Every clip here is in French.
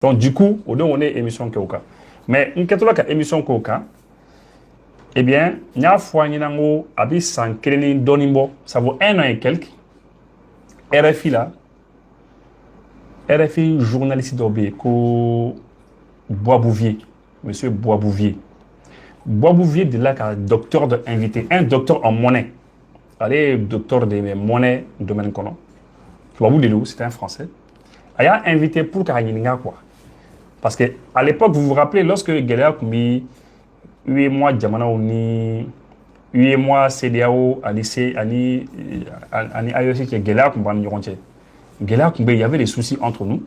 Donc, du coup, on est émission Koka. Mais, une catholique émission Koka, eh bien, il y a fois, il y a un sans Donimbo, ça vaut 1 an et quelques. RFI là, RFI journaliste d'Obé, ko Boisbouvier, monsieur Boisbouvier. Boisbouvier, de là, qu'un docteur de invité, un docteur en monnaie. Allez, docteur de monnaie, domaine qu'on a. Boisbouvier, c'était un français. Il a invité pour qu'il y ait quoi. Parce que à l'époque, vous vous rappelez, lorsque Guéléa Koumi, 8 mois, Djamana Ouni, 8 mois, CDAO, Alice, Ani, IOC, qui est Guéléa Koumban Nirontier. Guéléa Koumbe, il y avait des soucis entre nous.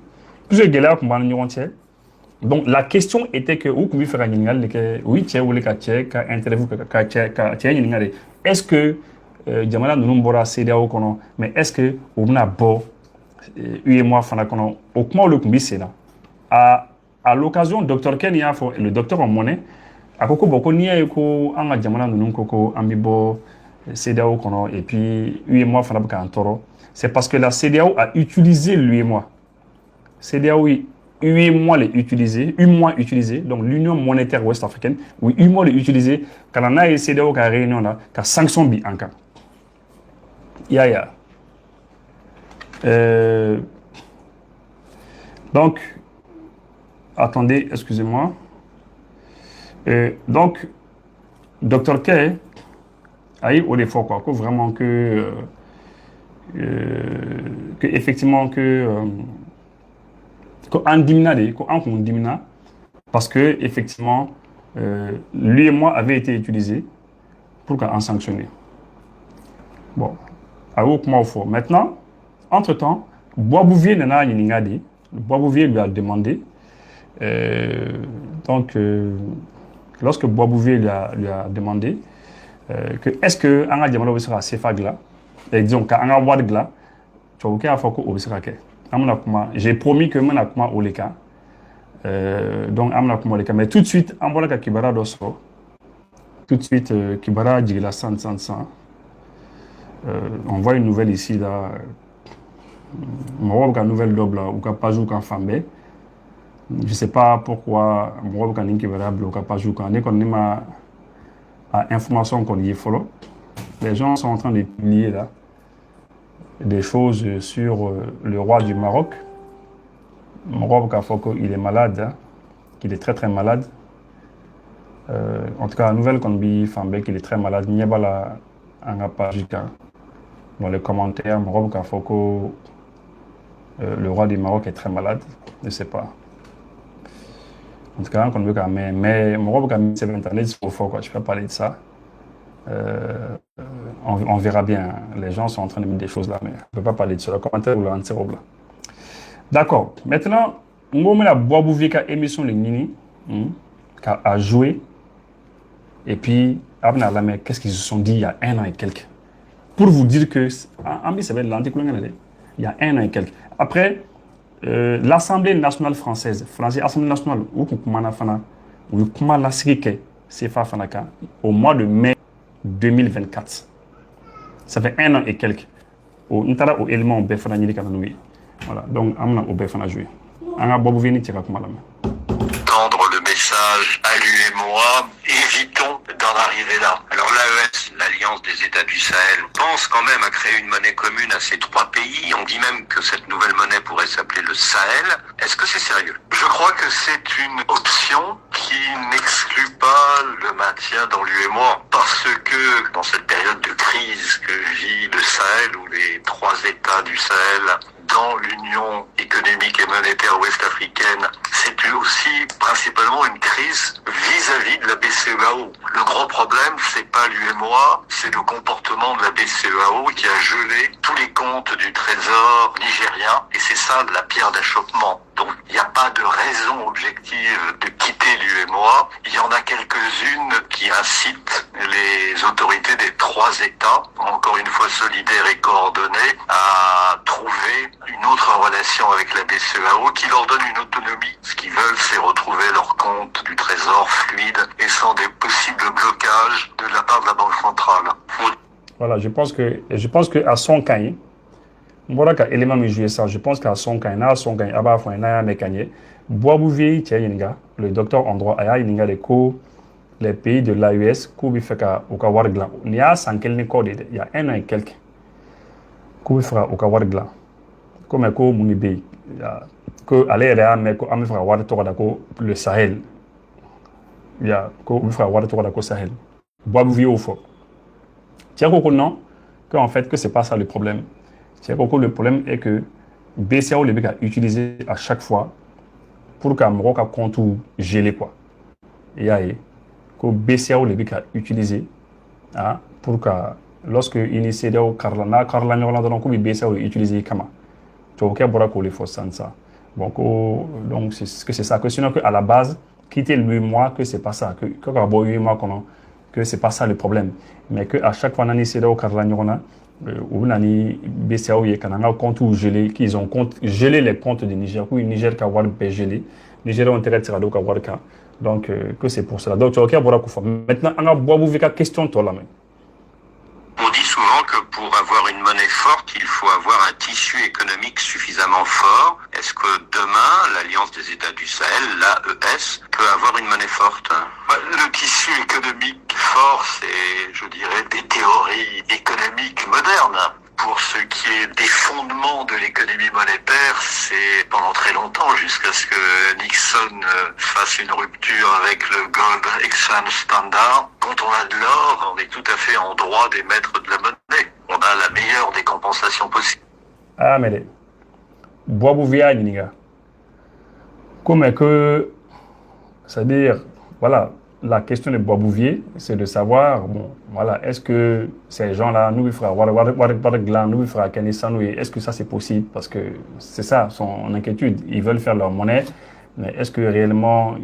Plusieurs Guéléa Koumban Nirontier. Donc la question était que, où Koumi fera Ningal, oui, tiens, ou les Kaché, ka interview, est-ce que Djamana Numbora, CDAO, mais est-ce que, on a beau, 8 mois, Fana, au comment le Koumbi, c'est là. À l'occasion, docteur Ken, le docteur en monnaie, à Koko Boko, ni a ko anga jamana nunun koko ambibo CDAO kono et puis UEMOA fanabka antoro. C'est parce que la CDAO a utilisé l'UEMOA. CDAO UEMOA l'a utilisé, UEMOA utilisé, donc l'Union monétaire ouest-africaine, oui UEMOA l'a utilisé quand on a CDAO qui a réunion là, qui a sanction bi en cas. Ya. Donc attendez, excusez-moi. Donc, Dr K a eu au défaut quoi, que vraiment que effectivement en dimina parce que effectivement lui et moi avait été utilisé pour en sanctionner. Bon, à où comment il faut. Maintenant, entre-temps, Boisbouvier n'a pas Boisbouvier lui a demandé lorsque Boisbouvier lui a demandé que est-ce que Anga Diamalo sera CFA gla et disons qu'Anga Wad gla tu vois qu'il faut que sera que j'ai promis que mon akuma oleka donc amna kuma oleka mais tout de suite en voilà Kibara dosso tout de suite Kibara digla 100 on voit une nouvelle ici là une nouvelle double ou pas jouer qu'en femme. Je ne sais pas pourquoi moi quand qui va bloquer pas jouer quand on est ma information qu'on y est follow. Les gens sont en train de publier là des choses sur le roi du Maroc. Mon roi Kafoko, il est malade, hein, qu'il est très très malade. En tout cas, la nouvelle qu'on dit Fambek, il est très malade. Il n'y a pas la un page dans les commentaires. Mon roi Kafoko, le roi du Maroc est très malade. Je ne sais pas. En tout cas, mais mon rôle, c'est Internet, il faut quoi. Je ne peux pas parler de ça. On verra bien. Les gens sont en train de mettre des choses là, mais on ne peut pas parler de ça. Le commentaire ou le d'accord. Maintenant, on a Boisbouvier qui a émission les Nini, qui a joué. Et puis, qu'est-ce qu'ils se sont dit il y a 1 an et quelques. Pour vous dire que, il y a 1 an et quelques. Après, l'Assemblée nationale française, l'Assemblée nationale, au mois de mai 2024. Ça fait 1 an et quelques. Au élément voilà, donc on a au joué. Tendre le message à l'UEMOA, évitons d'en arriver là. Alors l'AES, l'Alliance des États du Sahel, pense quand même à créer une monnaie commune à ces 3 pays. On dit même que cette nouvelle monnaie pourrait s'appeler le Sahel. Est-ce que c'est sérieux? Je crois que c'est une option qui n'exclut pas le maintien dans l'UEMOA, parce que dans cette période de crise que vit le Sahel, ou les 3 États du Sahel, dans l'Union économique et monétaire ouest-africaine, c'est aussi principalement une crise vis-à-vis de la BCEAO. Le gros problème, c'est pas l'UEMOA, c'est le comportement de la BCEAO qui a gelé tous les comptes du trésor nigérien, et c'est ça la pierre d'achoppement. Donc il n'y a pas de raison objective de quitter l'UEMOA. Il y en a quelques-unes qui incitent les autorités des 3 États, encore une fois solidaires et coordonnées, à trouver une autre relation avec la BCEAO qui leur donne une autonomie. Ce qu'ils veulent, c'est retrouver leur compte du trésor fluide et sans des possibles blocages de la part de la Banque centrale. Voilà, je pense que à son cahier, Voilà ka élément me jouer ça. Je pense qu'à son kaina, son kaina, aba fo na mécanique. Boabouvier, le docteur en droit, aya yinga les cours, les pays de l'AES, cours bi feka au kawar glan. Ni a sans quel ni code, il y a un an et quelques. Cours bi feka au kawar glan. Comme ko muni be, que aller réa mais ko ami feka war to ko le Sahel. Il y a ko bi feka war to ko Sahel. Boabouvier au fort. Tiens ko non que en fait que c'est pas ça le problème. C'est que le problème est que BCAO le a utilisé à chaque fois pour qu'un Maroc a compte gelé quoi. Et que BCAO le a utilisé pour que lorsque initié au Carlana donc BCAO utilisé comment. Tu vois qu'il les faut ça. Donc c'est ça que sinon que à la base quitter le mois que c'est pas ça que c'est pas ça le problème mais que à chaque fois on initié au Carlana ou nani BCAO y kananga compte ou gelé qu'ils ont compte gelé les comptes du Niger ou Niger ka war be gelé Niger ont intérêt à ka war ka donc que c'est pour cela donc tu vois bora ko maintenant on a bobu vika question toi là même. On dit souvent que pour avoir une monnaie forte, il faut avoir un tissu économique suffisamment fort. Est-ce que demain, l'Alliance des États du Sahel, l'AES, peut avoir une monnaie forte? Le tissu économique fort, c'est, je dirais, des théories économiques modernes. Pour ce qui est des fondements de l'économie monétaire, c'est pendant très longtemps, jusqu'à ce que Nixon fasse une rupture avec le Gold Exchange Standard. Quand on a de l'or, on est tout à fait en droit d'émettre de la monnaie. On a la meilleure des compensations possibles. Ah, mais Boabouvier, comme que, c'est-à-dire, voilà, la question de Boabouvier, c'est de savoir, bon, voilà, est-ce que ces gens-là, nous, est-ce que ça c'est possible? Parce que c'est ça, son inquiétude. Ils veulent faire leur monnaie, mais est-ce que réellement,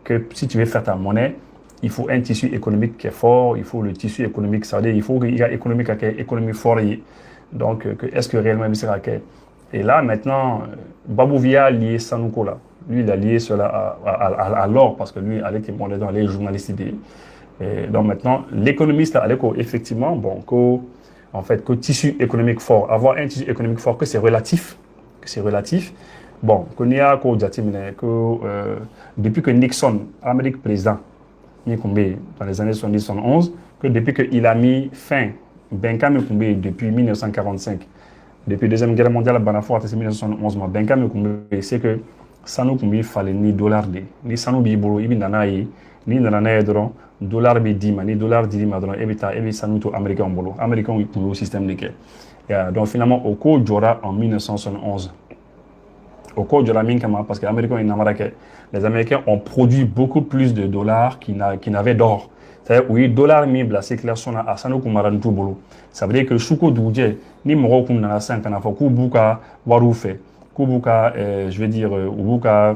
que si tu veux faire ta monnaie, il faut un tissu économique qui est fort, il faut le tissu économique, ça veut dire, il faut qu'il y ait économie forte. Donc, est-ce que réellement il sera qu'il et là, maintenant, Boabouvier a lié Sanouko là. Lui, il a lié cela à l'or parce que lui, avec les journalistes. Donc maintenant, l'économiste a effectivement, bon, en fait, que tissu économique fort, avoir un tissu économique fort, que c'est relatif, Bon, depuis que Nixon, Amérique président, dans les années 70-71, que depuis qu'il a mis fin, Benka Mekoumbe, depuis 1945, depuis la Deuxième Guerre mondiale, c'est 1971, Benka Mekoumbe, c'est que Sanou Koumbi fallait ni dollar ni Sanou Bibolo, Ibi Nanaï, ni Nanaï dron, dollar Bidima, ni dollar Dima dron, Ebita, Ebi Sanou to Américain Bolo, Américain pour le système de guerre. Donc finalement, au cours Djora en 1971, au cours de la Minkama, parce que les Américains, les Américains ont produit beaucoup plus de dollars qu'ils n'avaient d'or. C'est-à-dire, oui, dollar mible, la circulation à Sanou Koumaran Toubolo. Ça veut dire que Chouko Doudje, ni Moro Koumna 5 ans, faut Koubuka Waroufé. Kubuka, je vais dire, Ubuka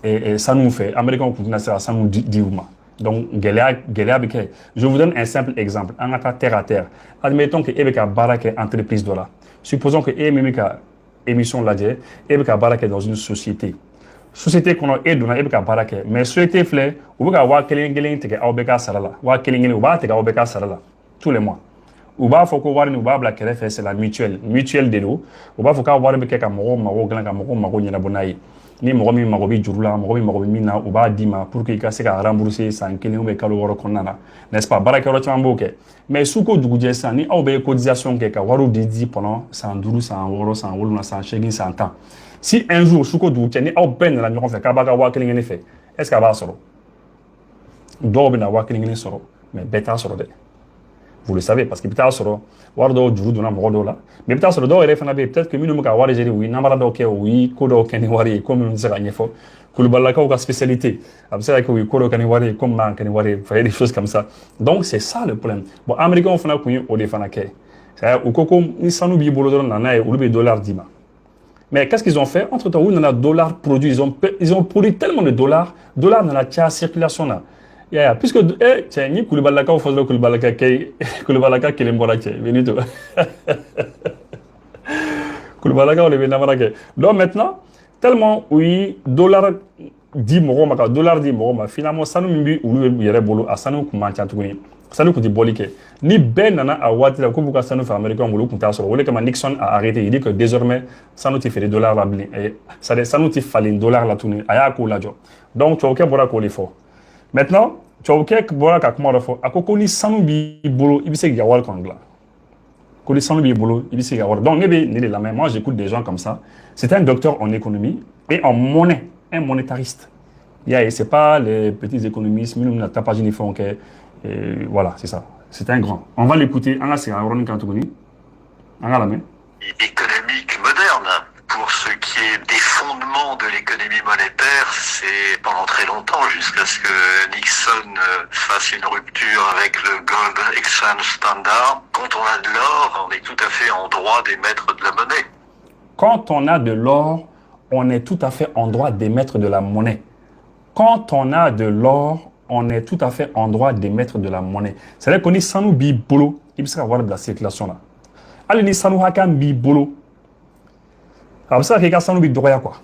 et Sanou fait, Américain continue à Sanou Diouma. Donc, je vous donne un simple exemple, en cas terre à terre. Admettons que Ebeka Barak est entreprise de là. Supposons que Emeka émission là, Ebeka Barak est dans une société. Société qu'on a aidé dans Ebeka Barak, mais société flé, Ubuka wa Kelingling teke Aubeka Sarala, wa Kelingling Uba teke Aubeka Sarala, tous les mois. Uba foko wari uba bla kere fait c'est la mutuelle de l'eau uba foka wari be ka maro glan ka maro nyana bonayi ni maro mi maro bi jurula maro mi na uba dima pour que ka se ka rembourser sans kelen ou be kalo woro konnana n'est-ce pas baraka ro chambo ke mais suko duguje san ni aw be cotisation ke ka waru di pendant 112 100 euros 100 woluna 100 chegin 100 ans si un jour suko duguje ni aw ben la nyoko fait ka baka wa kelen fait est-ce que ba soro do be na wa kelen soro mais beta soro de. Vous le savez, parce que peut-être que Wardo Djuru donna Morodo là, mais peut-être que Dodo Refanabe, peut-être que Minuka Warigeri, oui, Namaradoke, oui, Kodo Kaniwari, comme nous disons, il faut Koulibalaka ou spécialité. Après que oui, Kodo Kaniwari, comme Man Kaniwari, faire des choses comme ça. Donc c'est ça le problème. Bon, Américains, on fait un coup au défanake. C'est-à-dire, au Coco, ils s'en oublient, Nana, ou le dollar Dima. Mais qu'est-ce qu'ils ont fait? Entre-temps, où on a dollars produits, ils ont produit tellement de dollars dans la circulation là. Puisque tiens ni Koulibalaka ou Fazlo Koulibalaka qui est mbora qui Benito Koulibalaka ou le Benamara. Donc maintenant tellement oui dollar 10 moroma finalement ça nous mbi ou le yere bolo à ça nous comment tantuni sanu kuti bolike ni ben nana a wati la ko buka sanu fa américain ngolo kunta so wole kama Nixon a arrêté, il dit que désormais sanu ti fait des dollars la blin et ça des sanu ti falin dollars la tuni aya ko la jo donc tu ok bora ko le fo maintenant tu ok bora ka kuma fo akoko ni sanu bi bolo ibise ga wal kongla ko ni sanu bi bolo ibise ga wal donc nebe ni la main moi j'écoute des gens comme ça. C'est un docteur en économie et en monnaie, un monétariste. Yeah, c'est pas les petits économistes, mais nous n'a pas de fond que voilà, c'est ça. C'est un grand. On va l'écouter. On a c'est Aaron Kantouni. On a la main. Économique moderne. Pour ce qui est des fondements de l'économie monétaire, c'est pendant très longtemps, jusqu'à ce que Nixon fasse une rupture avec le Gold Exchange Standard. Quand on a de l'or, on est tout à fait en droit d'émettre de la monnaie. Quand on a de l'or, on est tout à fait en droit d'émettre de la monnaie. Quand on a de l'or, on est tout à fait en droit d'émettre de la monnaie. C'est-à-dire qu'on est sans nous bibolo, il peut y avoir de la circulation là. Allez, ni sans nous hakan bibolo. Alors ça, c'est sans nous bidoya quoi.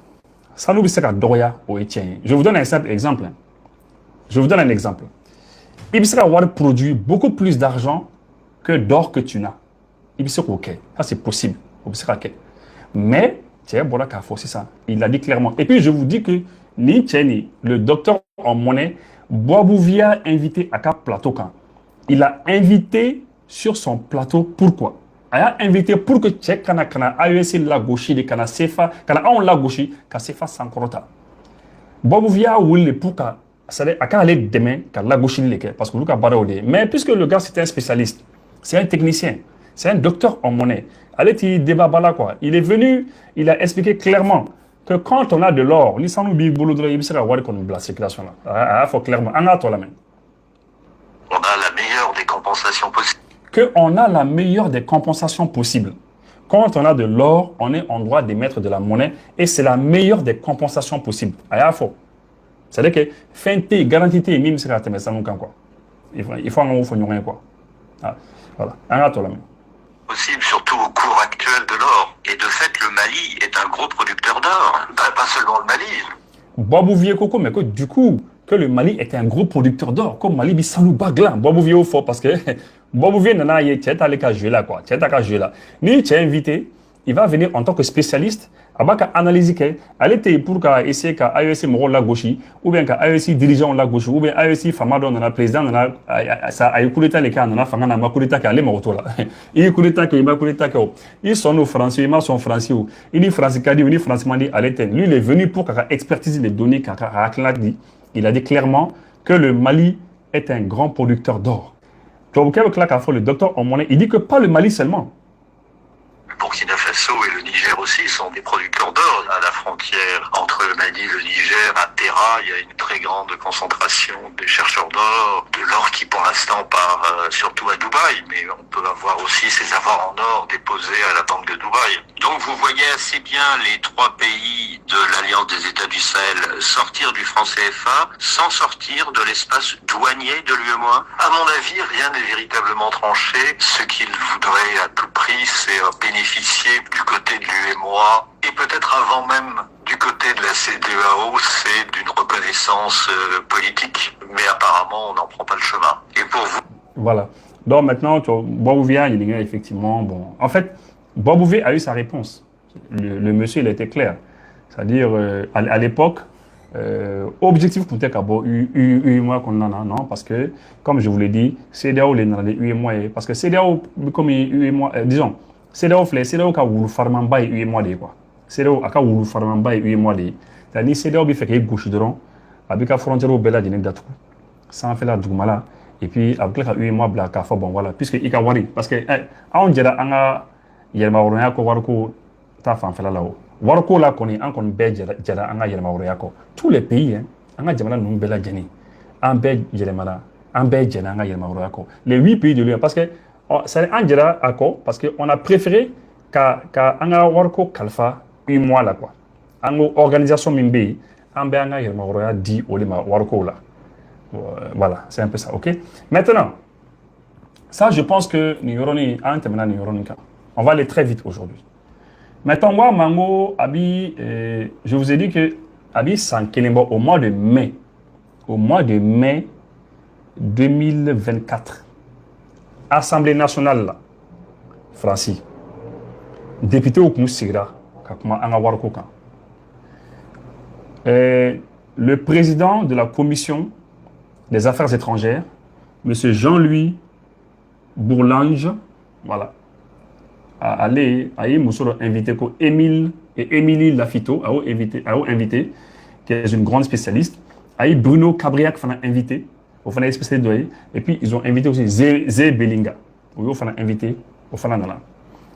Sans nous c'est doya au étien. Je vous donne un simple exemple. Je vous donne un exemple. Il peut y avoir produit beaucoup plus d'argent que d'or que tu n'as. Il peut y avoir ok, ça c'est possible. Mais, c'est ça. Il a dit clairement. Et puis, je vous dis que Ni Cheni, le docteur en monnaie, Boabouvia a invité à Cap Plateau quand il a invité sur son plateau. Pourquoi? Il a invité pour que Tchèque kana AEC la gauche de kana CFA, kana on la gauche, ka CFA sans corota. Boabouvia voulait pour que ça allait demain, ka la gauche parce que Lucas Baraodé. Mais puisque le gars c'est un spécialiste, c'est un technicien, c'est un docteur en monnaie. Allez, il débat là quoi. Il est venu, il a expliqué clairement que quand on a de l'or, il s'en oublie boulot de il sera voir qu'on la circulation là. Il faut clairement, on a toi la main. On a la meilleure des compensations possibles. Que on a la meilleure des compensations possibles. Quand on a de l'or, on est en droit d'émettre de la monnaie et c'est la meilleure des compensations possibles. Il faut. C'est-à-dire que fin T, garantie T, même si c'est ça nous quoi. Il faut en faire rien quoi. Voilà. On a toi la main. Possible, surtout au cours actuel de l'or. Et de fait, le Mali est un gros producteur d'or. Pas seulement le Mali. Boabouvier Coco, mais que du coup, que le Mali est un gros producteur d'or, comme Mali Bissanou Baglan, Boabouvier au fort, parce que Boabouvier nana y est allé qu'à jouer là, quoi. Tu es qu'à jouer là. Ni tu es invité, il va venir en tant que spécialiste, avant qu'à analyser qu'elle, elle pour qu'à essayer qu'à AEC Moro la gauche, ou bien qu'à AEC dirigeant la gauche, ou bien AEC Famado, on a président, on a ça a écoulé les cas, on a fait un maculita qui allait m'auto là. Il écoulé qu'il m'a coulé ils sont nos français, ils sont français, il est français, il est français, il est lui, il est venu pour qu'à expertiser les données qu'à dit. Il a dit clairement que le Mali est un grand producteur d'or. Le docteur en monnaie, il dit que pas le Mali seulement. Burkina Faso et le Niger aussi sont des producteurs d'or. À la frontière entre le Mali et le Niger, à Terra, il y a une très grande concentration des chercheurs d'or, de l'or qui pour l'instant part surtout à Dubaï, mais on peut avoir aussi ses avoirs en or déposés à la Banque de Dubaï. Donc vous voyez assez bien les trois pays de l'Alliance des États du Sahel sortir du franc CFA sans sortir de l'espace douanier de l'UEMOA. À mon avis, rien n'est véritablement tranché. Ce qu'ils voudraient à tout prix, c'est bénéficier du côté de l'UEMOA et peut-être avant même du côté de la CEDEAO, c'est d'une reconnaissance politique. Mais apparemment, on n'en prend pas le chemin. Et pour vous? Voilà. Donc maintenant, Boabouvia, il y a effectivement... Bon, en fait, Boabouvia a eu sa réponse. Le monsieur, il était clair. C'est-à-dire, à l'époque, objectif pour qu'abo UEMOA qu'on en a, non, parce que, comme je vous l'ai dit, CEDEAO, les UEMOA, parce que CEDEAO, comme UEMOA, disons, CEDEAO, CEDEAO, ka wulu farman bay UEMOA de quoi. CEDEAO, aka wulu farman bay UEMOA de. C'est-à-dire, CEDEAO, bi fait qu'il gauche dron, avec la frontière au Bela d'une date, sans faire la dougmala, et puis, avec la UEMOA, bla, ka fa bon, voilà, puisque il a wari, parce que, on dirait, anga, yelma woronya ko warko, ta fan fela là-haut. Warko la koni an kon be jara an ga yelma woroya ko tous les pays hein an ga jamana num bela jeni an be yelma an be jena an ga yelma woroya ko les 8 pays de l'UE parce que c'est un jara ako parce que on a préféré ka an ga warko kalfa un mois là quoi an organisation mimbe an be an ga yelma woroya di olima warko là voilà c'est un peu ça OK maintenant ça je pense que ni yoroni an temana ni yoroni ka on va aller très vite aujourd'hui. Maintenant, moi, Mango, Abi, je vous ai dit que Abi Sankelembo, au mois de mai 2024, Assemblée nationale la France député au kun sigira ka kuma an ka wariko kan. Le président de la commission des affaires étrangères, M. Jean-Louis Bourlange, voilà, a invité Émilie Lafito, a invité, qui est une grande spécialiste. A Bruno Cabriac a invité, au final spécialiste, et puis ils ont invité aussi Zé Belinga, où ils ont invité, au final.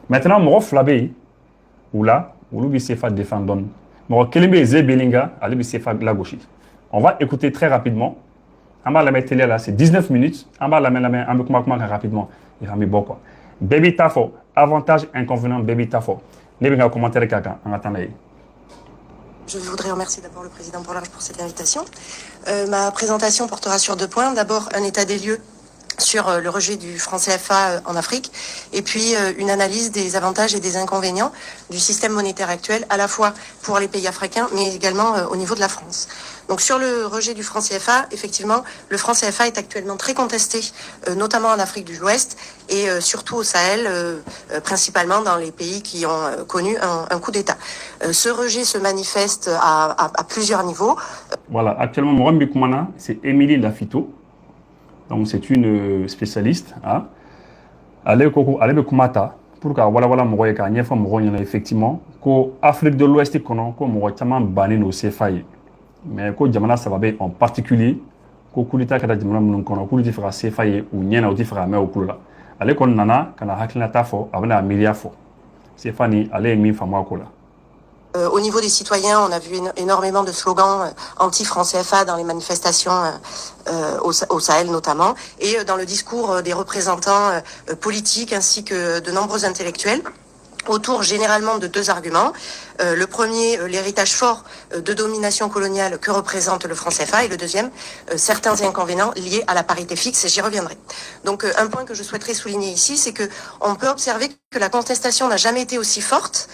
Maintenant, Moro Flabé, ou là, où l'on s'est fait défendre. Moro Kelimbe Zé Belinga, à l'on s'est fait la gauche. On va écouter très rapidement. On va la mettre télé là, c'est 19 minutes. On va la mettre rapidement. Il va mettre beaucoup. Baby Tafo, avantage, inconvénient, Baby Tafo. N'est pas un commentaire quelqu'un en attendant. Je voudrais remercier d'abord le président pour cette invitation. Ma présentation portera sur 2 points. D'abord, un état des lieux sur le rejet du franc CFA en Afrique, et puis une analyse des avantages et des inconvénients du système monétaire actuel, à la fois pour les pays africains, mais également au niveau de la France. Donc sur le rejet du franc CFA, effectivement, le franc CFA est actuellement très contesté, notamment en Afrique de l'Ouest, et surtout au Sahel, principalement dans les pays qui ont connu un coup d'État. Ce rejet se manifeste à plusieurs niveaux. Voilà, actuellement, Morambi Koumana, c'est Émilie Lafito. Donc, c'est une spécialiste. Hein? Elle est Koumata. Pour que voilà Mouroye ka ñefa Mouroye effectivement ko Afrique de l'Ouest kono ko Mouroye taman bani no CFA mais ko jamana sababe en particulier ko kulita kada jamana mun kono kuliti fera CFA ou ñena oti fera me okula ale kon nana kana haklina tafo abana milia fo CFA ni ale mi famwa kola. Au niveau des citoyens, on a vu énormément de slogans anti-franc CFA dans les manifestations au Sahel notamment, et dans le discours des représentants politiques ainsi que de nombreux intellectuels, autour généralement de 2 arguments. Le premier, l'héritage fort de domination coloniale que représente le franc CFA, et le deuxième, certains inconvénients liés à la parité fixe, et j'y reviendrai. Donc un point que je souhaiterais souligner ici, c'est que on peut observer que la contestation n'a jamais été aussi forte,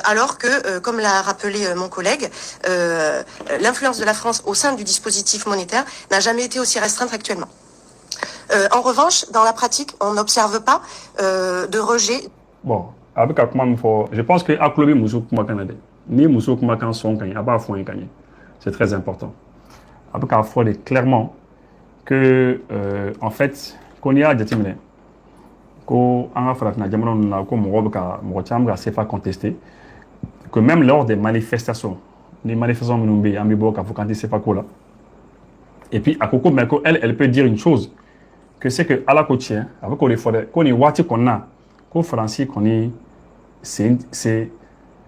alors que, comme l'a rappelé mon collègue, l'influence de la France au sein du dispositif monétaire n'a jamais été aussi restreinte actuellement. En revanche, dans la pratique, on n'observe pas de rejet. Bon. Je pense que Aklobi Moussou Kumakanade, ni Moussou Kumakan son Kanye, Aba Fouin Kanye. C'est très important. Avec il faut dire clairement que, en fait, qu'on y a des timés, qu'on a fait la Diamond, qu'on m'a pas contesté, que même lors des manifestations, les manifestations Minoumbi, Amibo, Kafoukanti, c'est pas quoi là. Et puis, à Koko Meko, elle peut dire une chose, que c'est que à la côte, avec qu'on y voit qu'on a, qu'au français qu'on est, c'est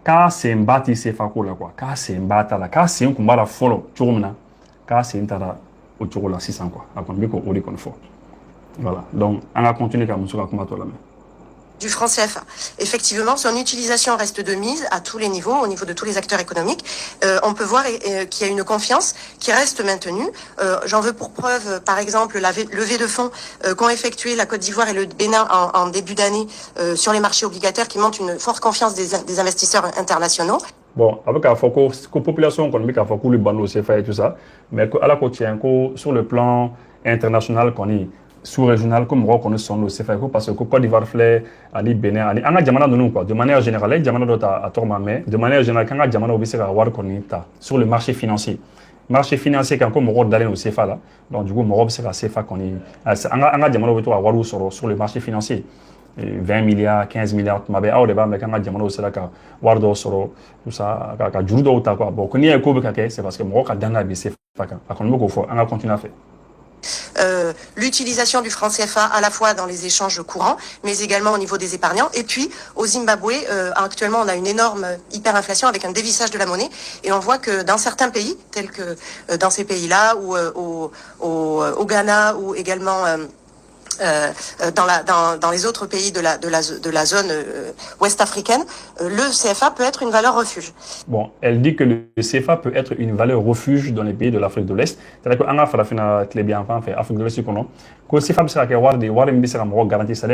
quand c'est un bâti c'est pas quoi là quoi, quand c'est un bâti là, quand c'est un combat là follow, tu vois maintenant, quand c'est un tara au tu vois là 600 quoi, à qu'on qu'on on qu'on faut. Voilà, donc on va continuer comme ça comme toi là. Du franc CFA. Effectivement, son utilisation reste de mise à tous les niveaux, au niveau de tous les acteurs économiques. On peut voir qu'il y a une confiance qui reste maintenue. J'en veux pour preuve, par exemple, la levée de fonds qu'ont effectué la Côte d'Ivoire et le Bénin en début d'année sur les marchés obligataires, qui montrent une forte confiance des investisseurs internationaux. Bon, avec la population économique, il faut que le bandeau CFA et tout ça, mais à la côte, sur le plan international, qu'on est sous-régional, comme on connaît son CFA, parce que Côte d'Ivoire, Ali Bénin, Ali, on a jamana de nous quoi. De manière générale, les jamana à Torma, mais de manière générale, quand on a jamana au avoir qu'on sur le marché financier. Marché financier, quand on a d'aller au CFA là, donc du coup, on c'est la CFA qu'on est. On a jamana au avoir sur le marché financier. 20 milliards, 15 milliards, mais au débat, mais quand on a jamana au CFA, Wardo Soro, tout ça, quand Judo ou quoi. Bon, qu'on y a un coup c'est parce que on a dans la CFA, on a continué à faire. L'utilisation du franc CFA à la fois dans les échanges courants, mais également au niveau des épargnants. Et puis, au Zimbabwe, actuellement, on a une énorme hyperinflation avec un dévissage de la monnaie. Et on voit que dans certains pays, tels que dans ces pays-là, ou au Ghana, ou également dans les autres pays de la zone ouest africaine, le CFA peut être une valeur refuge. Bon, elle dit que le CFA peut être une valeur refuge dans les pays de l'Afrique de l'Est. C'est-à-dire qu'en Afrique de l'Est, que le CFA sera garanti ça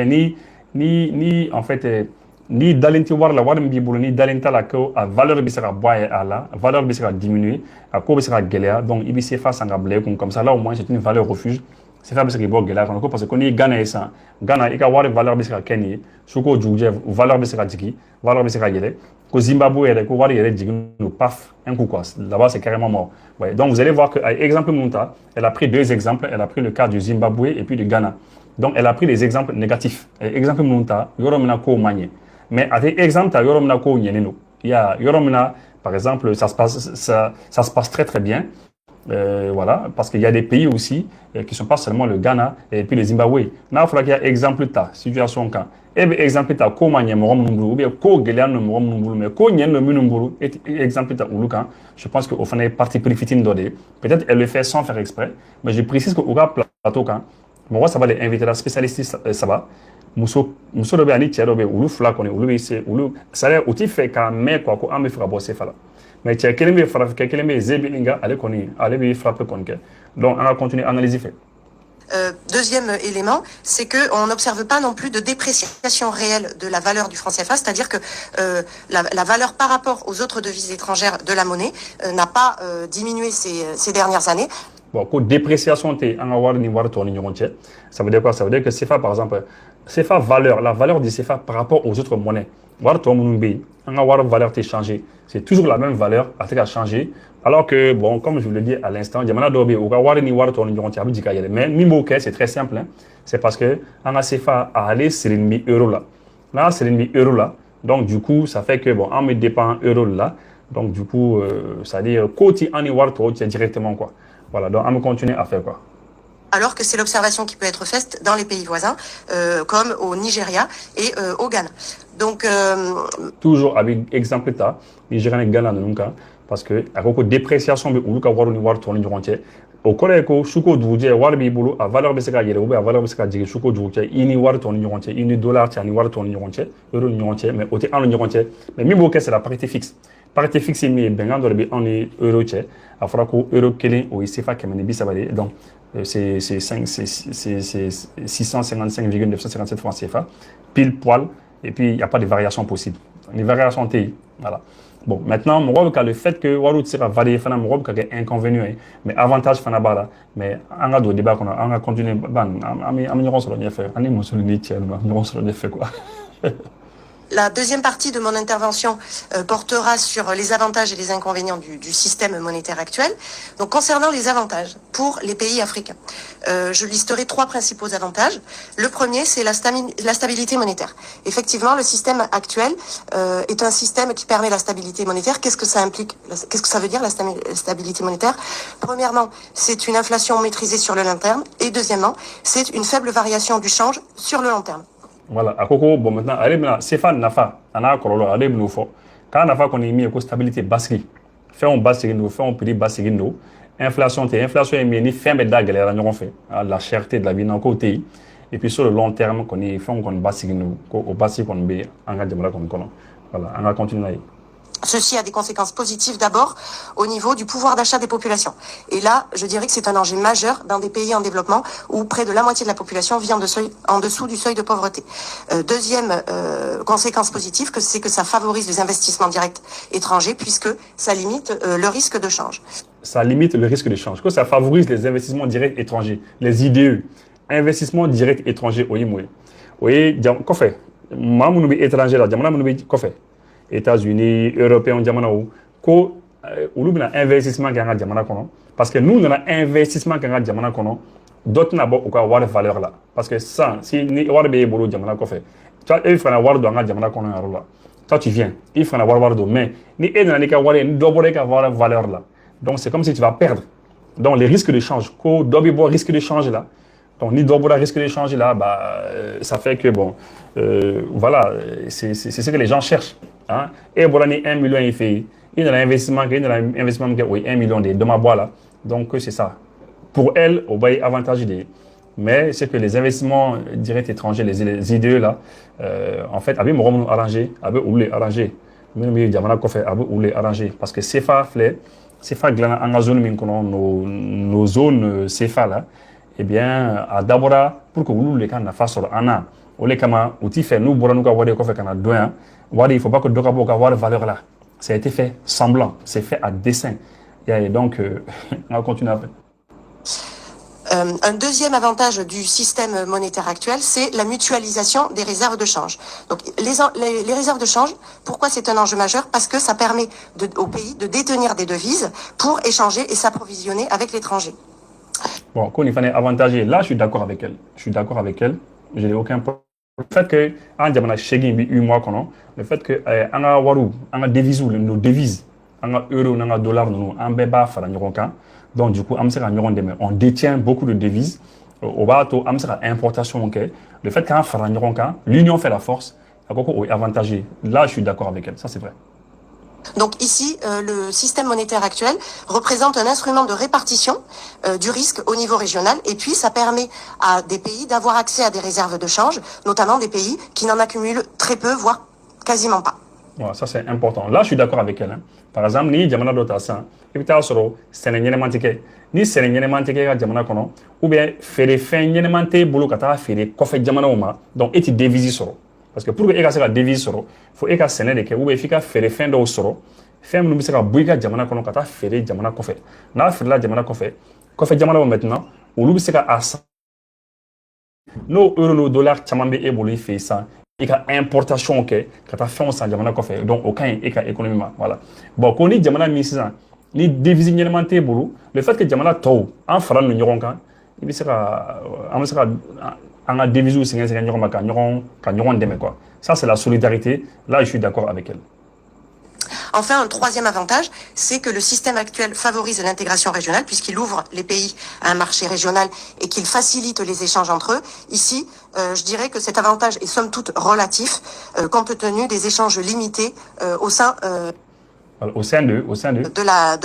ni en fait ni dalenti war la war mbi bulu ni dalenta la ko a valeur bi sera boye à la valeur bi sera diminuer à ko bi sera gelea donc ibi CFA sanga blé comme ça là au moins c'est une valeur refuge. CFA bɛ se k'i bɔ gɛlɛya kɔnɔ ko parce que ko n'i Ghana ye sisan Ghana i ka wari valeur bɛ se ka kɛ nin ye su ko dugujɛ valeur bɛ se ka jigin valeur bɛ se ka yɛlɛ ko Zimbabwe yɛrɛ ko wari yɛrɛ jigin no paf un coup quoi là-bas c'est carrément mort. Ouais, donc vous allez voir que exemple minnu ta elle a pris deux exemples, elle a pris le cas du Zimbabwe et puis du Ghana. Donc elle a pris des exemples négatifs. Exemple minnu ta yɔrɔ min na ko man ɲɛ mais a tɛ exemple ta yɔrɔ min na ko ɲɛnen don. Il y a yɔrɔ min na par exemple ça se passe très très bien. Voilà, parce qu'il y a des pays aussi qui ne sont pas seulement le Ghana et puis le Zimbabwe. Là, il faudra qu'il y ait exemple de ta situation quand. Et bien, exemple de ta comment y a mon ou bien co gélère le mon mais co y a le mon exemple de ta ou quand. Je pense qu'au fond, est partie périphérique d'ordre. Peut-être elle le fait sans faire exprès, mais je précise qu'au gars plateau quand. Moi, ça va les inviter la spécialiste, ça va. Muso de bien ni tiens ou le flac on est ou le c'est ou le ça l'est outil fait quand mais quoi qu'on me fera bosser fala. Mais tu as quelqu'un qui frappe, quelqu'un qui zébilinga, allez frapper contre. Donc on va continuer à analyser fait. Deuxième élément, c'est qu'on n'observe pas non plus de dépréciation réelle de la valeur du franc CFA, c'est-à-dire que la valeur par rapport aux autres devises étrangères de la monnaie n'a pas diminué ces dernières années. Bon, pour dépréciation, ça veut dire quoi? Ça veut dire que CFA, par exemple, CFA valeur, la valeur du CFA par rapport aux autres monnaies. Valeur changé. C'est toujours la même valeur, à changer. Alors que, bon, comme je vous l'ai dit à l'instant, mais c'est très simple. Hein. C'est parce que on a CFA à aller sur l'ennemi euro là. Là, c'est l'ennemi euro là. Donc, du coup, ça fait que, bon, on me dépend euro là. Donc, du coup, ça veut dire, côté on y directement, quoi. Voilà, donc on va continuer à faire quoi. Alors que c'est l'observation qui peut être faite dans les pays voisins, comme au Nigeria et au Ghana. Donc, toujours avec exemple là, Nigeria et Ghana donc parce que à cause de dépréciation de ou ka waru ni war tourner durant au collègue ko shuko duje war bi bulu à valeur be seka yele ou à valeur be seka jige shuko duje ini war tourner durant ini dollar tani war tourner durant euro durant mais au en durant mais mi bo que c'est la parité fixe. Parité fixe mi bengan do be on est euro tché afra ko euro kelen o CFA kemene bi ça va donc c'est 655,957 francs CFA pile poil et puis il n'y a pas de variation possible. Les variations TI, voilà. Bon, maintenant, le fait que Warou tira varié, il y a inconvénient, mais avantage, mais on a débat, on a continué, La deuxième partie de mon intervention portera sur les avantages et les inconvénients du système monétaire actuel. Donc, concernant les avantages pour les pays africains, je listerai trois principaux avantages. Le premier, c'est la stabilité monétaire. Effectivement, le système actuel est un système qui permet la stabilité monétaire. Qu'est-ce que ça implique? Qu'est-ce que ça veut dire, la stabilité monétaire? Premièrement, c'est une inflation maîtrisée sur le long terme. Et deuxièmement, c'est une faible variation du change sur le long terme. Voilà, à Coco, bon maintenant, allez maintenant, CFA nafa, ana korolo, allez nous faut. Quand nafa qu'on est mis à stabilité basse, fait on basse nous, fait on prix basse nous, inflation est mis ni fin mais d'agalère nous on fait, la cherté de la vie dans côté, et puis sur le long terme qu'on est fait on basse nous, au basse qu'on bé, en gade voilà qu'on connaît, voilà, on va continuer. Ceci a des conséquences positives d'abord au niveau du pouvoir d'achat des populations. Et là, je dirais que c'est un enjeu majeur dans des pays en développement où près de la moitié de la population vit en dessous du seuil de pauvreté. Deuxième conséquence positive, c'est que ça favorise les investissements directs étrangers puisque ça limite le risque de change. Ça limite le risque de change. Que ça favorise les investissements directs étrangers, les IDE, investissements directs étrangers. Oui, qu'est-ce fait? Maman étranger là, qu'est-ce fait? États-Unis, Européens, Diamanaou, ko ulu bina investissement qui a jamana kono parce que nous on a investissement qui a jamana kono d'autres n'a pas aucun valeur là parce que ça si ni war be bolo jamana ko fait toi il faut avoir do nga jamana kono yaro là toi tu viens il faut avoir do mais ni et na ni ka war ni dobore ka avoir valeur là donc c'est comme si tu vas perdre donc les risques de change ko dobi bo risque de change là donc ni dobora risque de change là bah ça fait que bon voilà c'est ce que les gens cherchent. Hein? Et voilà, 1 million il fait. Il y a un investissement qui est 1 million de ma boîte là. Donc c'est ça. Pour elle, au bas avantage mais c'est que les investissements directs étrangers, les IDE là, en fait, avec mon arrangé, avec oublé arrangé. Même diamana ko fait avec oublé arrangé parce que CFA flé, CFA glana en zone min kono nos zones CFA là, eh bien à d'abord pour que vous les can na face sur ana. Ole kama outil fait nous boranou ka wade ko fait kana doin. Il ne faut pas que Doka Boka avoir valeur là. Ça a été fait semblant, c'est fait à dessein. Et donc, on va continuer après. Un deuxième avantage du système monétaire actuel, c'est la mutualisation des réserves de change. Donc les réserves de change, pourquoi c'est un enjeu majeur? Parce que ça permet au pays de détenir des devises pour échanger et s'approvisionner avec l'étranger. Bon, quand il fallait avantager, là, je suis d'accord avec elle. Je suis d'accord avec elle. Je n'ai aucun problème. Le fait que, en Diamana Chegin, 8 mois, le fait que, en a waru, en a devises, nos devises, en a euro, en a dollars, nous, en béba, faranyoronka. Donc, du coup, on détient beaucoup de devises. Au bateau, importation, ok. Le fait qu'en faranyoronka, l'union fait la force, est avantagé. Là, je suis d'accord avec elle. Ça, c'est vrai. Donc ici, le système monétaire actuel représente un instrument de répartition du risque au niveau régional et puis ça permet à des pays d'avoir accès à des réserves de change, notamment des pays qui n'en accumulent très peu, voire quasiment pas. Ouais, ça c'est important. Là, je suis d'accord avec elle. Hein. Par exemple, ni jamana dota san, ibita soro sene nyenemantike, ni sene nyenemantike ka jamana kono, ou bien fere fen nyenemante bolo kata fere kofe jamana uma, donc eti devisi soro. Parce que pour que eka se ka devise soro, faut eka sene de ke ou bien fika fere fen do soro, fen mu se ka buika jamana kono kata fere jamana kofe. Na fere la jamana kofe, kofe jamana maintenant, ou lu se ka asa no euro no dollar chamambe e bolo fait ça. Et ka importation que quand tu fais ça jamana kofe donc aucun et ka économie voilà bon quand ni jamana mi sisan ni devise ñelementé bulu le fait que jamana taw en fara no ñoron kan ibi sera am sera en a devise aussi ngeen ñoron ma ka ñoron deme quoi ça c'est la solidarité là je suis d'accord avec elle. Enfin, un troisième avantage, c'est que le système actuel favorise l'intégration régionale puisqu'il ouvre les pays à un marché régional et qu'il facilite les échanges entre eux. Ici, je dirais que cet avantage est somme toute relatif compte tenu des échanges limités au sein de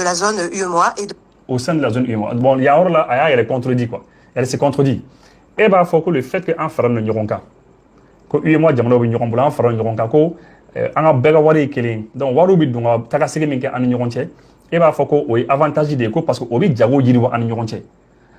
la zone UEMOA et au sein de la zone UEMOA. Bon, il y a là, elle est contredit quoi. Elle se contredit. Et bah faut que le fait que en faram no ñoronka ko UEMOA jamono bi ñoron bula en faram ñoronka ko an ka bɛɛ ka wari ye kelen donc wariw bɛ don ka taga segi min kɛ an ni ɲɔgɔn cɛ e b'a fɔ ko o ye avantage de ye ko parce que o bɛ jago yiriwa an ni ɲɔgɔn cɛ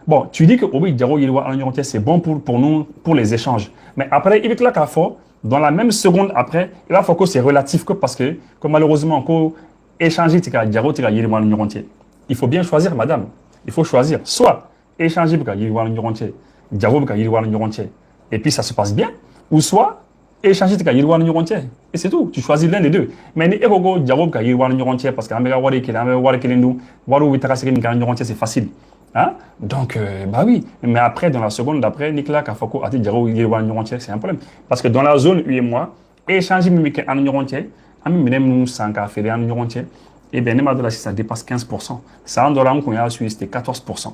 bon tu dis que o bɛ jago yiriwa an ni ɲɔgɔn cɛ c'est bon pour nous pour les échanges mais après i bɛ tila k'a fɔ dans la même seconde après i b'a fɔ ko c'est relatif que parce que malheureusement ko échanger tɛ ka jago tɛ ka yiriwa an ni ɲɔgɔn cɛ il faut bien choisir madame il faut choisir soit échanger bɛ ka yiriwa an ni ɲɔgɔn cɛ jago bɛ ka yiriwa an ni ɲɔgɔn cɛ et puis ça se passe bien ou soit échanger tika yiriwa ni ɲɔgɔn cɛ et c'est tout tu choisis l'un des deux mais ni e ko ko jago ka yiriwa ni ɲɔgɔn cɛ parce que an bɛ ka wari kelen an bɛ wari kelen dun wariw bɛ taga segi min kɛ ni ɲɔgɔn cɛ c'est facile hein donc bah oui mais après dans la seconde d'après ni kila k'a fɔ ko a tɛ jago yiriwa ni ɲɔgɔn cɛ c'est un problème parce que dans la zone UEMOA échanger min bɛ kɛ an ni ɲɔgɔn cɛ an bɛ minɛn minnu san k'a feere an ni ɲɔgɔn cɛ et bien ne ma dɔ la sisan ça dépasse 15% san dɔ la an kun y'a suivi c'était 14%.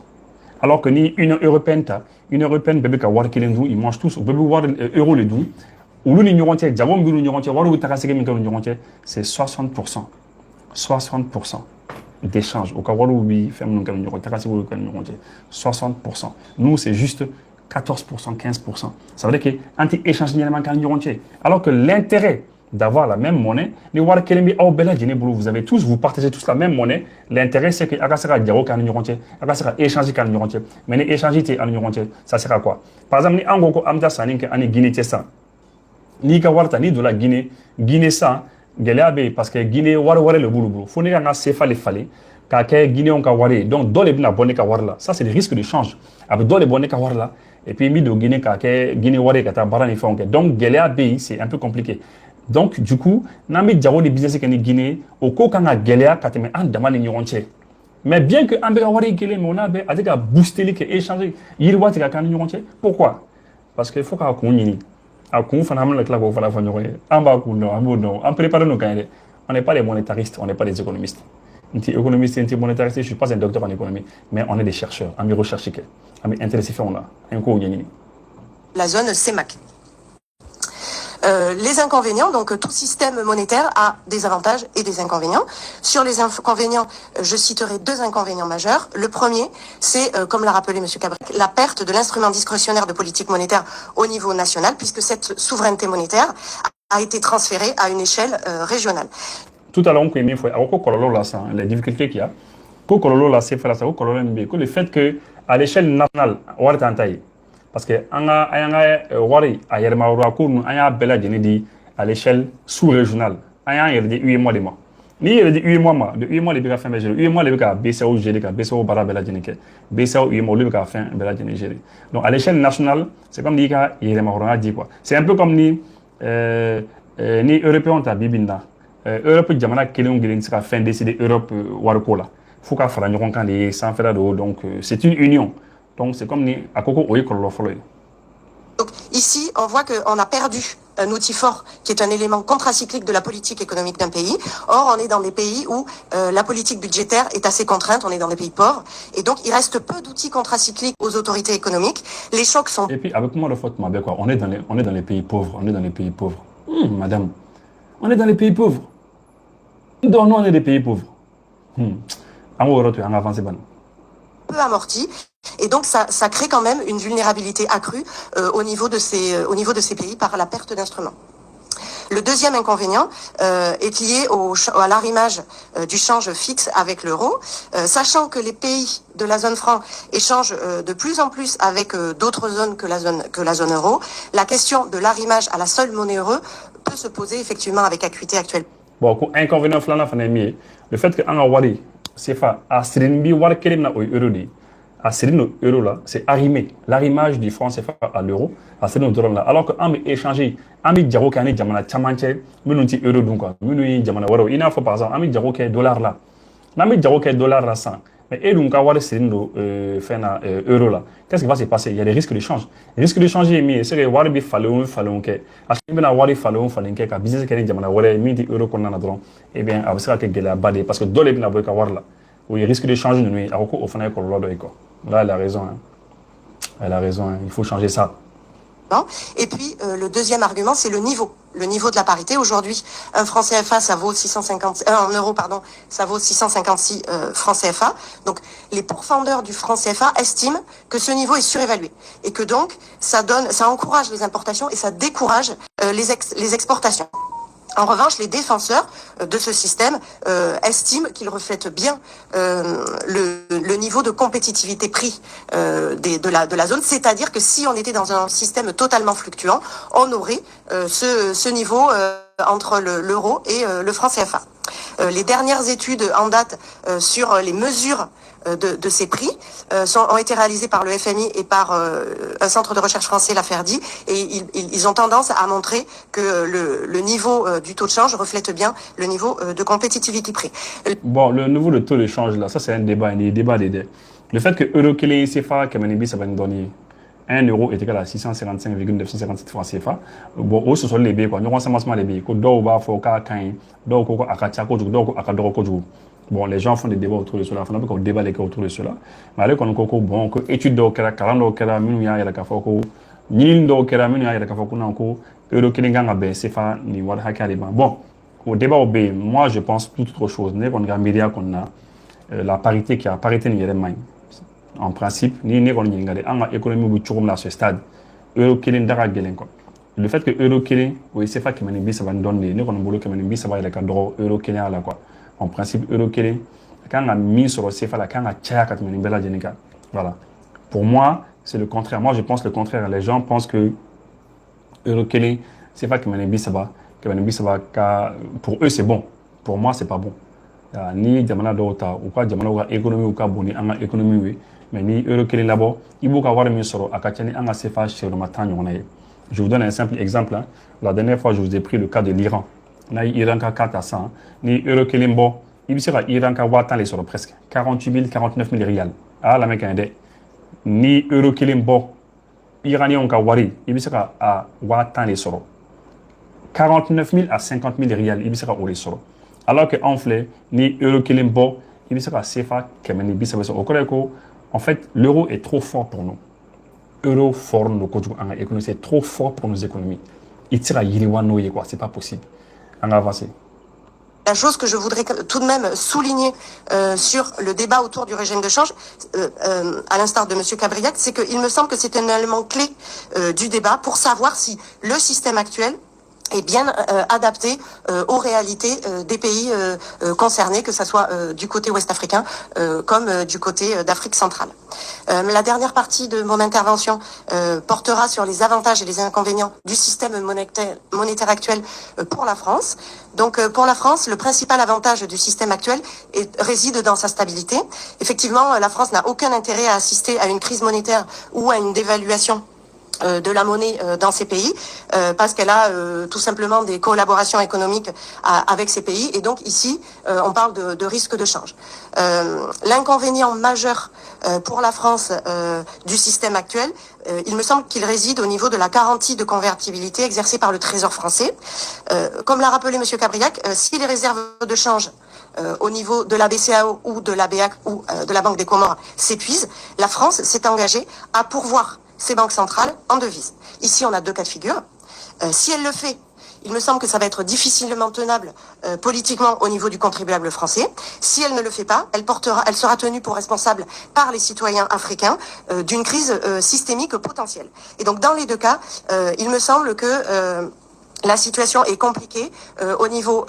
Alors que ni une européenne bɛɛ bɛ ka wari kelen dun ils mangent tous u bɛɛ bɛ wari euro le dun olu ni ɲɔgɔn cɛ jago min b'u ni ɲɔgɔn cɛ wariw bɛ taga segi min kɛ u ni ɲɔgɔn cɛ c'est 60% d'échange u ka wariw bɛ fɛn minnu kɛ ni ɲɔgɔn cɛ taga segiw kɛ ni ɲɔgɔn cɛ 60%. Nous c'est juste 14%, 15%. Ça veut dire que an tɛ échange ɲɛnama kɛ ni ɲɔgɔn cɛ alors que l'intérêt d'avoir la même monnaie ni wari kelen bɛ aw bɛɛ lajɛlen bolo vous partagez tous la même monnaie l'intérêt c'est que a ka se ka jago kɛ ni ɲɔgɔn cɛ a ka se ka échanger kɛ ni ɲɔgɔn cɛ mais ni échange tɛ an ni ɲɔgɔn cɛ ça sert à quoi par exemple ni an ko ko an bɛ taa sanni kɛ an ni Guinée cɛ sisan n'i ka wari ta n'i donna Guinée san gɛlɛya bɛ yen parce que Guinée wari wɛrɛ le b'olu bolo fo ne ka n ka CFA le falen k'a kɛ Guinéenw ka wari ye donc dɔ de bɛna bɔ ne ka wari la ça c'est le risque de change a bɛ dɔ de bɔ ne ka wari la et puis n bɛ don Guinée k'a kɛ Guinée wari ye ka taa baara ni fɛnw kɛ donc gɛlɛya bɛ yen c'est un peu compliqué donc du coup n'an bɛ jago ni business kɛ ni Guinée o ko kan ka gɛlɛya ka tɛmɛ an dama ni ɲɔgɔn cɛ mais bien que an bɛ ka wari kelen mais on a bɛ a tɛ ka boosteli kɛ échanger yiriwa tɛ ka kɛ an ni ɲɔgɔn cɛ pourquoi parce que il faut k'a kun ɲini a kun fana an bɛna tila k'o fana fɔ ɲɔgɔn ye an b'a kun dɔn an b'o dɔn an préparé nos kan yɛrɛ on n'est pas des monétaristes on n'est pas des économistes n tɛ économiste n tɛ monétariste je suis pas un docteur en économie mais on est des chercheurs an bɛ recherche kɛ an bɛ intéressé fɛnw na an ye kow ɲɛɲini. la zone CEMAC. Les inconvénients, donc tout système monétaire a des avantages et des inconvénients. Sur les inconvénients, je citerai deux inconvénients majeurs. Le premier, c'est, comme l'a rappelé M. Cabrec, la perte de l'instrument discrétionnaire de politique monétaire au niveau national, puisque cette souveraineté monétaire a été transférée à une échelle régionale. Tout à l'heure, on a fait les difficultés qu'il y a. Pour le fait qu'à l'échelle nationale, on parce que an ka wari a yɛlɛma ko ninnu an y'a bɛɛ lajɛlen di à l'échelle sous-régionale an y'an yɛrɛ di UEMOA de ma Ni yɛrɛ di 8 mois ma, de 8 mois de bɛ ka fɛn bɛɛ gérer, 8 mois de bɛ ka BCEAO gérer, ka BCEAO baara bɛɛ lajɛlen kɛ. BCEAO 8 mois olu bɛ ka fɛn bɛɛ lajɛlen gérer. Donc à l'échelle nationale, c'est comme n'i ka yɛrɛmahɔrɔnya di quoi. C'est un peu comme ni ni Européens ta bibi in na, Europe jamana kelen o kelen tɛ se ka fɛn décider Europe wariko la. F'u ka fara ɲɔgɔn kan de sans faire de haut. Donc c'est une union. Donc c'est comme ni a ko ko o ye kɔlɔlɔ fɔlɔ ye. Donc ici, on voit qu'on a perdu un outil fort qui est un élément contracyclique de la politique économique d'un pays. Or, on est dans des pays où la politique budgétaire est assez contrainte, on est dans des pays pauvres, et donc il reste peu d'outils contracycliques aux autorités économiques. Les chocs sont... Et puis, avec moi, le faute, quoi, on est dans les pays pauvres, on est dans les pays pauvres. Madame, on est dans les pays pauvres. Donc, nous, on est des pays pauvres. On avance, peu amorti. Et donc, ça crée quand même une vulnérabilité accrue au niveau de ces pays par la perte d'instruments. Le deuxième inconvénient est lié à l'arrimage du change fixe avec l'euro. Sachant que les pays de la zone franc échangent de plus en plus avec d'autres zones que la zone euro, la question de l'arrimage à la seule monnaie euro peut se poser effectivement avec acuité actuelle. Bon, inconvénient flana fanemi, le fait que anga wari CFA a srinbi war kelim na euro di a srin euro là, c'est arrimé l'arrimage du franc CFA à l'euro a srin dollar là, alors que on échanger ami jago kani jamana chamanche minunti euro donc minuni jamana waro ina faut par exemple ami jago ke dollar là nami jago ke dollar là 100 mais et donc avoir srin fena euro là, qu'est-ce qui va se passer? Il y a des risques de change. Les risques de change est mis, c'est que wari bi falon ke parce que bena wari falon ke ka business kani jamana waro midi euro konna na dron et bien avec ça que gela bade parce que dollar bina boy ka war là où il risque de changer de nuit à au final ko lo do iko. Là elle a raison hein. Elle a raison hein. Il faut changer ça. Et puis le deuxième argument, c'est le niveau de la parité. Aujourd'hui, un franc CFA, ça vaut 650, en euros, pardon, ça vaut 656 francs CFA. Donc, les pourfendeurs du franc CFA estiment que ce niveau est surévalué et que donc ça encourage les importations et ça décourage les exportations. En revanche, les défenseurs de ce système estiment qu'il reflète bien le niveau de compétitivité prix de la zone, c'est-à-dire que si on était dans un système totalement fluctuant, on aurait ce niveau entre l'euro et le franc CFA. Les dernières études en date sur les mesures de ces prix ont été réalisées par le FMI et par un centre de recherche français, la Ferdi, et ils ont tendance à montrer que le niveau du taux de change reflète bien le niveau de compétitivité prix. Bon, le niveau de taux de change là, ça c'est un débat, le fait que euro kele CFA Kamenibi ça va nous donner 1 euro est égal à 655,957 francs CFA. Bon, au ce sont les billets quoi. Nous recensement les billets. Ko do ba fo ka kan, do ko akacha ko do ko akadoro ko ju. Bon, les gens font des débats autour de cela, font un débat autour de cela. Mais avec on ko bon que étude do kera kalando kera minu ya la ka fo ko nyin do kera minu ya la ka fo ko nan ko euro kele nga be CFA ni wad hakali ba. Bon, au débat au B, moi je pense toute autre chose. Né qu'on regarde média qu'on a la parité qui a parité ni yere en principe ni ne kon ngade anga économie bu tchourum là ce stade euro kelen dara gelen ko le fait que euro kelen oui c'est pas que manibi ça va nous donner ne kon bolo que manibi ça va être ka dro euro kelen là quoi en principe euro kelen quand on a mis sur le CFA là quand on a tcha kat manibi la jenika voilà pour moi c'est le contraire, moi je pense le contraire, les gens pensent que euro kelen c'est pas que manibi ça va pour eux c'est bon, pour moi c'est pas bon. Ni jamana dota ou quoi jamana ou économie ou quoi boni anga économie oui mais ni euro kelen là-bas il faut avoir mis sur akachani anga CFA chez le matin on. Je vous donne un simple exemple hein. La dernière fois je vous ai pris le cas de l'Iran na Iran ka 4 à 100 ni euro kelen bo il sera Iran ka watan les sur presque 48 000 49 000 rials ah la mec inde ni euro kelen bo iranien ka wari il sera à watan les sur 49 000 à 50 000 rials il sera au les sur. Alors que en fait, ni euro kelen bo, il sera CFA kemeni bi sabe au Corée en fait l'euro est trop fort pour nous. Euro fort nos coûts en économie c'est trop fort pour nos économies. Il tire à yiriwano quoi, c'est pas possible. On avance. La chose que je voudrais tout de même souligner sur le débat autour du régime de change, à l'instar de M. Cabriac, c'est qu'il me semble que c'est un élément clé du débat pour savoir si le système actuel est bien adapté aux réalités des pays concernés, que ce soit du côté ouest africain comme du côté d'Afrique centrale. La dernière partie de mon intervention portera sur les avantages et les inconvénients du système monétaire actuel pour la France. Donc pour la France, le principal avantage du système actuel réside dans sa stabilité. Effectivement, la France n'a aucun intérêt à assister à une crise monétaire ou à une dévaluation de la monnaie dans ces pays parce qu'elle a tout simplement des collaborations économiques avec ces pays, et donc ici on parle de risque de change. L'inconvénient majeur pour la France du système actuel, il me semble qu'il réside au niveau de la garantie de convertibilité exercée par le Trésor français. Comme l'a rappelé Monsieur Cabriac, si les réserves de change au niveau de la BCAO ou de la BEAC ou de la Banque des Comores s'épuisent, la France s'est engagée à pourvoir ces banques centrales en devises. Ici, on a deux cas de figure. Si elle le fait, il me semble que ça va être difficilement tenable politiquement au niveau du contribuable français. Si elle ne le fait pas, elle sera tenue pour responsable par les citoyens africains d'une crise systémique potentielle. Et donc, dans les deux cas, il me semble que la situation est compliquée au niveau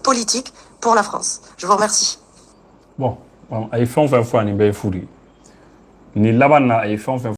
politique pour la France. Je vous remercie. Bon, ay fɛn o fɛn fɔ ani bɛɛ ye fu de ye nin laban na a ye fɛn o fɛn